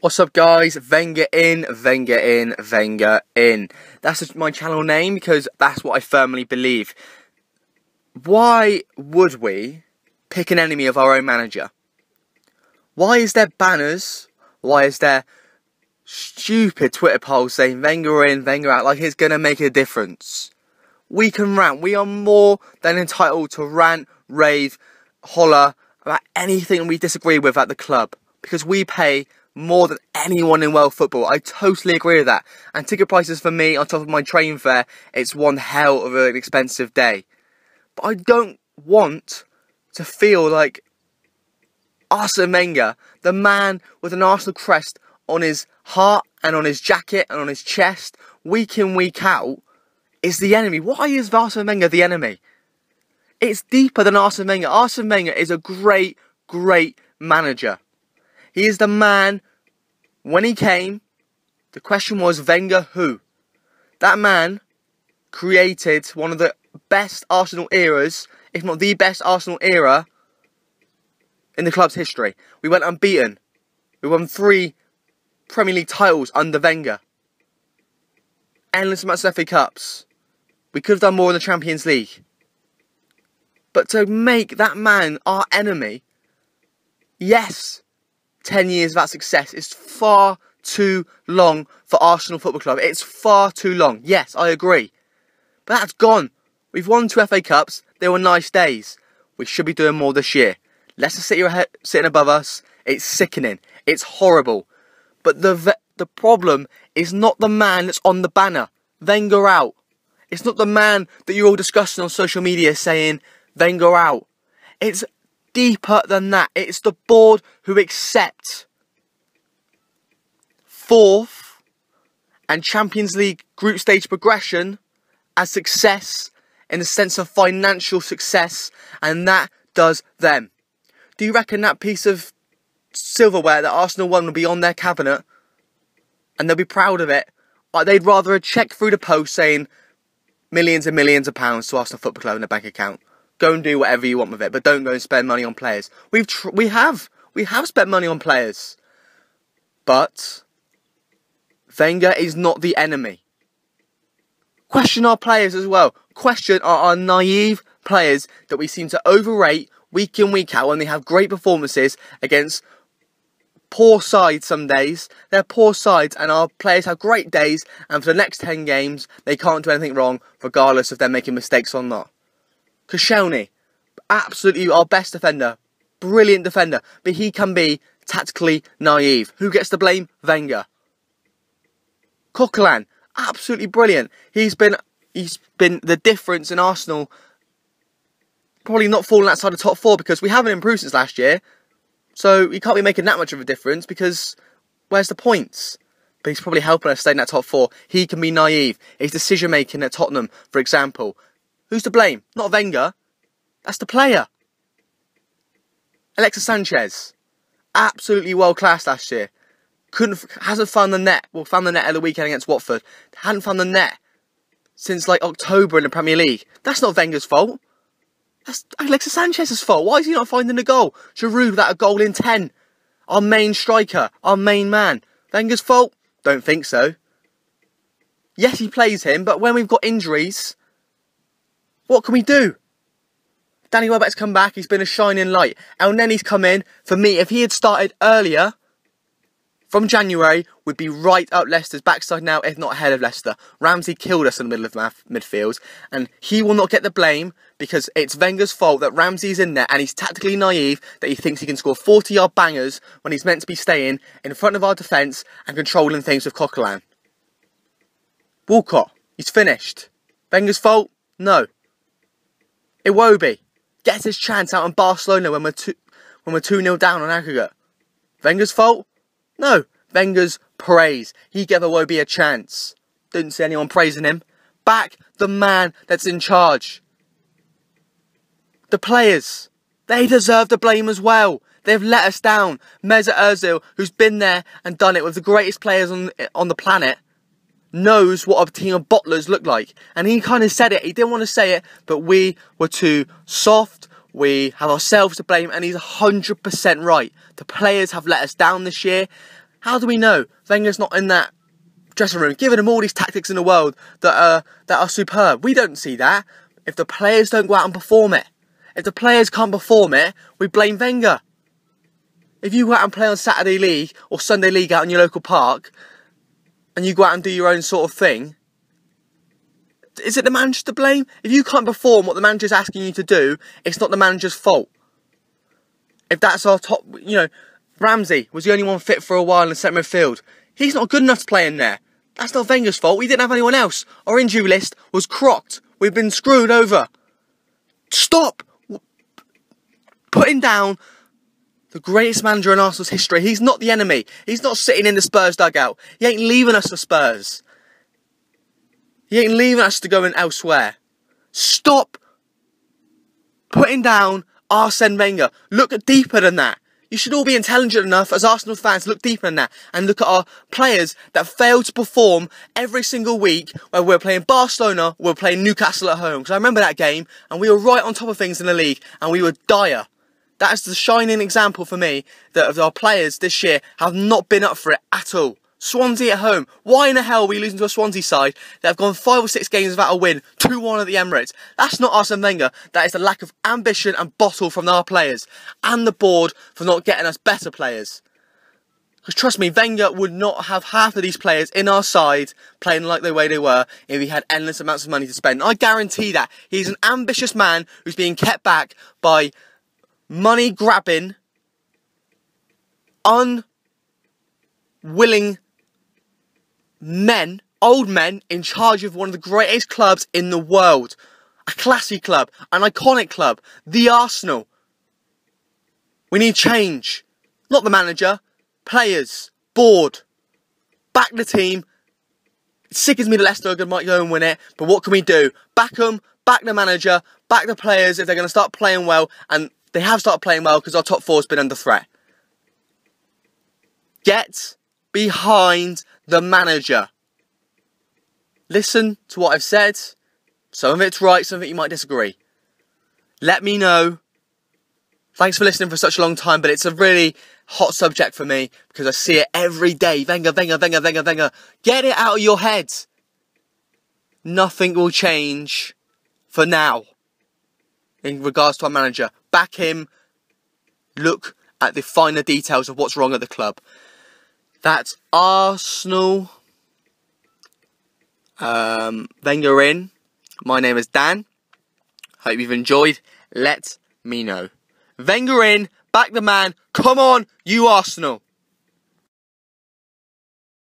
What's up, guys? Wenger in, Wenger in, Wenger in. That's my channel name because that's what I firmly believe. Why would we pick an enemy of our own manager? Why is there banners? Why is there stupid Twitter polls saying Wenger in, Wenger out, like it's going to make a difference? We can rant. We are more than entitled to rant, rave, holler about anything we disagree with at the club because we pay more than anyone in world football. I totally agree with that. And ticket prices for me, on top of my train fare, it's one hell of an expensive day. But I don't want to feel like Arsene Wenger, the man with an Arsenal crest on his heart and on his jacket and on his chest, week in, week out, is the enemy. Why is Arsene Wenger the enemy? It's deeper than Arsene Wenger. Arsene Wenger is a great, great manager. He is the man. When he came, the question was, Wenger who? That man created one of the best Arsenal eras, if not the best Arsenal era, in the club's history. We went unbeaten. We won 3 Premier League titles under Wenger. Endless amounts of FA Cups. We could have done more in the Champions League. But to make that man our enemy, yes, 10 years without success is far too long for Arsenal Football Club. It's far too long. Yes, I agree. But that's gone. We've won 2 FA Cups. They were nice days. We should be doing more this year. Leicester City are sitting above us. It's sickening. It's horrible. But the problem is not the man that's on the banner. Wenger out. It's not the man that you're all discussing on social media saying Wenger out. It's deeper than that. It's the board who accept 4th and Champions League group stage progression as success in the sense of financial success, and that does them. Do you reckon that piece of silverware that Arsenal won will be on their cabinet and they'll be proud of it? Like they'd rather a cheque through the post saying millions and millions of pounds to Arsenal Football Club in a bank account. Go and do whatever you want with it, but don't go and spend money on players. We have spent money on players, but Wenger is not the enemy. Question our players as well. Question our naive players that we seem to overrate week in, week out when they have great performances against poor sides some days. They're poor sides and our players have great days, and for the next 10 games they can't do anything wrong regardless of them making mistakes or not. Koscielny, absolutely our best defender, brilliant defender, but he can be tactically naive. Who gets the blame? Wenger. Coquelin, absolutely brilliant. He's been the difference in Arsenal. Probably not falling outside the top 4 because we haven't improved since last year. So he can't be making that much of a difference because where's the points? But he's probably helping us stay in that top 4. He can be naive. His decision making at Tottenham, for example. Who's to blame? Not Wenger. That's the player. Alexis Sanchez. Absolutely world class last year. Hasn't found the net. Well, found the net at the weekend against Watford. Hadn't found the net since like October in the Premier League. That's not Wenger's fault. That's Alexis Sanchez's fault. Why is he not finding the goal? Giroud without a goal in 10. Our main striker. Our main man. Wenger's fault? Don't think so. Yes, he plays him, but when we've got injuries, what can we do? Danny Welbeck's come back. He's been a shining light. El Nenny's come in. For me, if he had started earlier, from January, we'd be right up Leicester's backside now, if not ahead of Leicester. Ramsey killed us in the middle of midfield, and he will not get the blame because it's Wenger's fault that Ramsey's in there and he's tactically naive that he thinks he can score 40-yard bangers when he's meant to be staying in front of our defence and controlling things with Coquelin. Walcott, he's finished. Wenger's fault? No. Iwobi gets his chance out in Barcelona when we're 2-0 down on aggregate. Wenger's fault? No. Wenger's praise. He gave Iwobi a chance. Didn't see anyone praising him. Back the man that's in charge. The players. They deserve the blame as well. They've let us down. Mesut Ozil, who's been there and done it with the greatest players on the planet, knows what a team of bottlers look like. And he kind of said it. He didn't want to say it, but we were too soft. We have ourselves to blame, and he's 100% right. The players have let us down this year. How do we know Wenger's not in that dressing room, giving them all these tactics in the world that are superb? We don't see that. If the players don't go out and perform it, if the players can't perform it, we blame Wenger. If you go out and play on Saturday League or Sunday League out in your local park, and you go out and do your own sort of thing, is it the manager to blame? If you can't perform what the manager's asking you to do, it's not the manager's fault. If that's our top, Ramsey was the only one fit for a while in the centre midfield. He's not good enough to play in there. That's not Wenger's fault. We didn't have anyone else. Our injury list was crocked. We've been screwed over. Stop putting down the greatest manager in Arsenal's history. He's not the enemy. He's not sitting in the Spurs dugout. He ain't leaving us for Spurs. He ain't leaving us to go in elsewhere. Stop putting down Arsene Wenger. Look deeper than that. You should all be intelligent enough as Arsenal fans to look deeper than that and look at our players that fail to perform every single week where we're playing Barcelona, we're playing Newcastle at home. Because I remember that game and we were right on top of things in the league and we were dire. That is the shining example for me that of our players this year have not been up for it at all. Swansea at home. Why in the hell are we losing to a Swansea side that have gone 5 or 6 games without a win, 2-1 at the Emirates? That's not Arsene Wenger. That is the lack of ambition and bottle from our players and the board for not getting us better players. Because trust me, Wenger would not have half of these players in our side playing like the way they were if he had endless amounts of money to spend. I guarantee that. He's an ambitious man who's being kept back by money grabbing, unwilling men, old men in charge of one of the greatest clubs in the world. A classy club, an iconic club, the Arsenal. We need change. Not the manager, players, board. Back the team. It sickens me that Leicester might go and win it, but what can we do? Back them, back the manager, back the players if they're going to start playing well, and they have started playing well because our top 4 has been under threat. Get behind the manager. Listen to what I've said. Some of it's right, some of it you might disagree. Let me know. Thanks for listening for such a long time, but it's a really hot subject for me because I see it every day. Wenger, Wenger, Wenger, Wenger, Wenger. Get it out of your head. Nothing will change for now in regards to our manager. Back him. Look at the finer details of what's wrong at the club. That's Arsenal. Wenger in. My name is Dan. Hope you've enjoyed. Let me know. Wenger in. Back the man. Come on, you Arsenal.